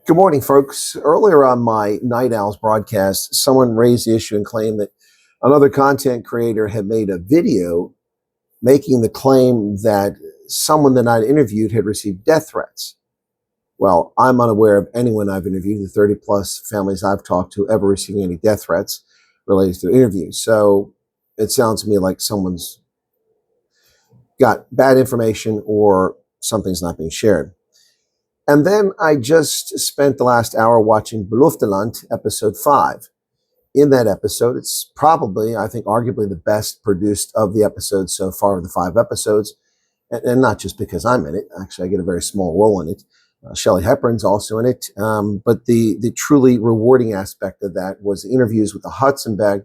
Good morning, folks. Earlier on my Night Owls broadcast, someone raised the issue and claimed that another content creator had made a video making the claim that someone that I'd interviewed had received death threats. Well, I'm unaware of anyone I've interviewed, the 30 plus families I've talked to, ever receiving any death threats related to the interview. So it sounds to me like someone's got bad information or something's not being shared. And then I just spent the last hour watching Bluellant episode 5. In that episode, it's probably, I think, arguably the best produced of the episodes so far, of the 5 episodes. And not just because I'm in it. Actually, I get a very small role in it. Shelley Hepburn's also in it. But the truly rewarding aspect of that was the interviews with the Hudson-Begg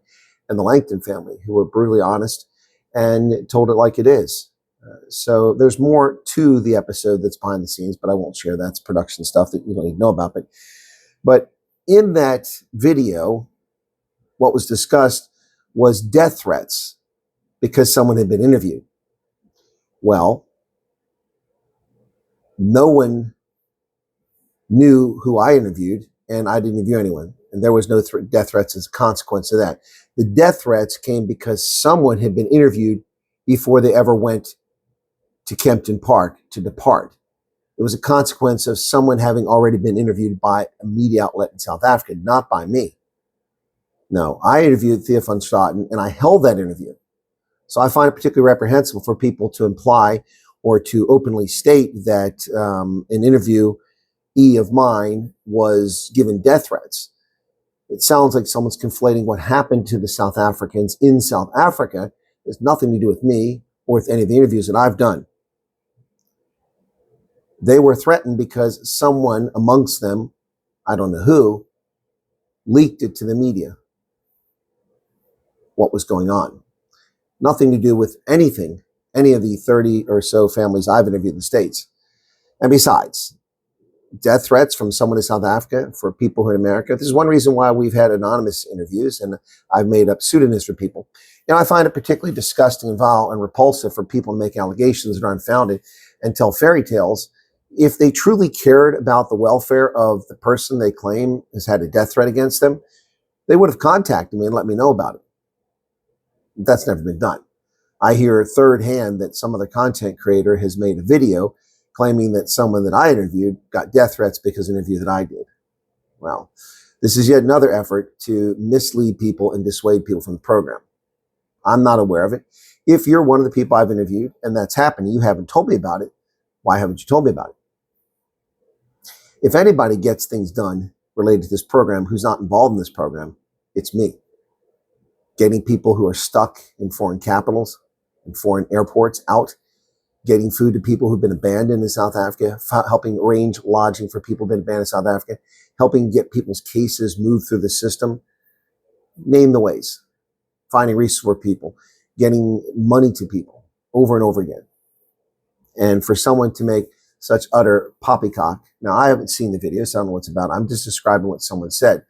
and the Langton family, who were brutally honest and told it like it is. So there's more to the episode that's behind the scenes, but I won't share. That's production stuff that you don't need to know about. But in that video, what was discussed was death threats because someone had been interviewed. Well, no one knew who I interviewed, and I didn't interview anyone. And there was no death threats as a consequence of that. The death threats came because someone had been interviewed before they ever went to Kempton Park to depart. It was a consequence of someone having already been interviewed by a media outlet in South Africa, not by me. No, I interviewed Thea van Straten, and I held that interview. So I find it particularly reprehensible for people to imply or to openly state that an interviewee of mine was given death threats. It sounds like someone's conflating what happened to the South Africans in South Africa. It has nothing to do with me or with any of the interviews that I've done. They were threatened because someone amongst them, I don't know who, leaked it to the media, what was going on. Nothing to do with anything, any of the 30 or so families I've interviewed in the States. And besides, death threats from someone in South Africa for people who are in America. This is one reason why we've had anonymous interviews, and I've made up pseudonyms for people. I find it particularly disgusting and vile and repulsive for people to make allegations that are unfounded and tell fairy tales. If they truly cared about the welfare of the person they claim has had a death threat against them, they would have contacted me and let me know about it. That's never been done. I hear third hand that some other content creator has made a video claiming that someone that I interviewed got death threats because of an interview that I did. Well, this is yet another effort to mislead people and dissuade people from the program. I'm not aware of it. If you're one of the people I've interviewed and that's happened, you haven't told me about it, why haven't you told me about it? If anybody gets things done related to this program who's not involved in this program, it's me. Getting people who are stuck in foreign capitals and foreign airports out, getting food to people who've been abandoned in South Africa, helping arrange lodging for people who've been abandoned in South Africa, helping get people's cases moved through the system. Name the ways. Finding resources for people, getting money to people over and over again. And for someone to make such utter poppycock. Now, I haven't seen the video, so I don't know what it's about. I'm just describing what someone said.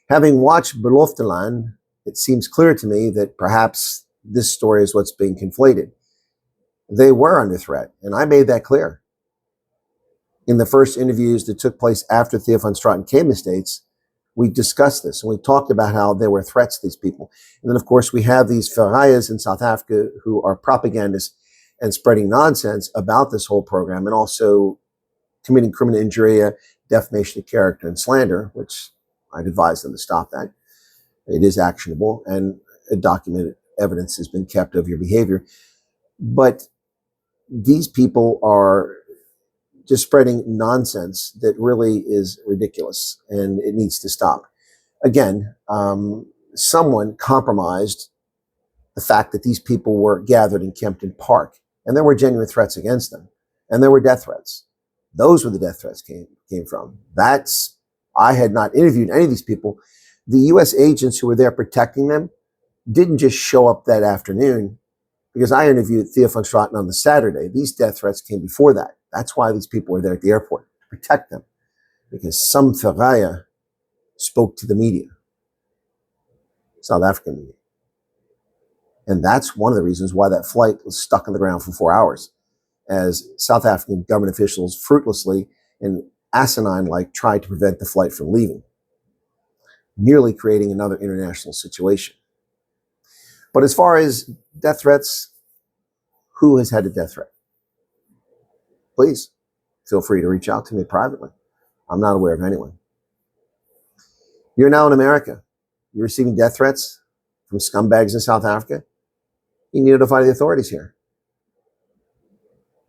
Having watched Bluellant, it seems clear to me that perhaps this story is what's being conflated. They were under threat, and I made that clear. In the first interviews that took place after Thea van Straten came to the States, we discussed this, and we talked about how there were threats to these people. And then, of course, we have these Ferrayas in South Africa who are propagandists and spreading nonsense about this whole program, and also committing criminal injury, defamation of character, and slander, which I'd advise them to stop that. It is actionable, and documented evidence has been kept of your behavior. But these people are just spreading nonsense that really is ridiculous, and it needs to stop. Again, someone compromised the fact that these people were gathered in Kempton Park, and there were genuine threats against them, and there were death threats. Those were the death threats came from. I had not interviewed any of these people. The U.S. agents who were there protecting them didn't just show up that afternoon, because I interviewed Thea van Straten on the Saturday. These death threats came before that. That's why these people were there at the airport, to protect them, because some Ferraya spoke to the media, South African media. And that's one of the reasons why that flight was stuck on the ground for 4 hours, as South African government officials fruitlessly and asinine-like try to prevent the flight from leaving, nearly creating another international situation. But as far as death threats, who has had a death threat? Please feel free to reach out to me privately. I'm not aware of anyone. You're now in America. You're receiving death threats from scumbags in South Africa. You need to notify the authorities here.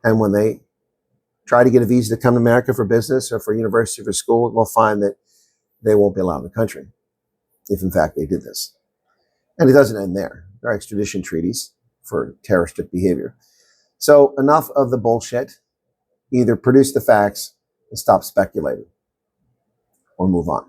And when they try to get a visa to come to America for business or for university or for school, we'll find that they won't be allowed in the country if, in fact, they did this. And it doesn't end there. There are extradition treaties for terroristic behavior. So enough of the bullshit. Either produce the facts and stop speculating or move on.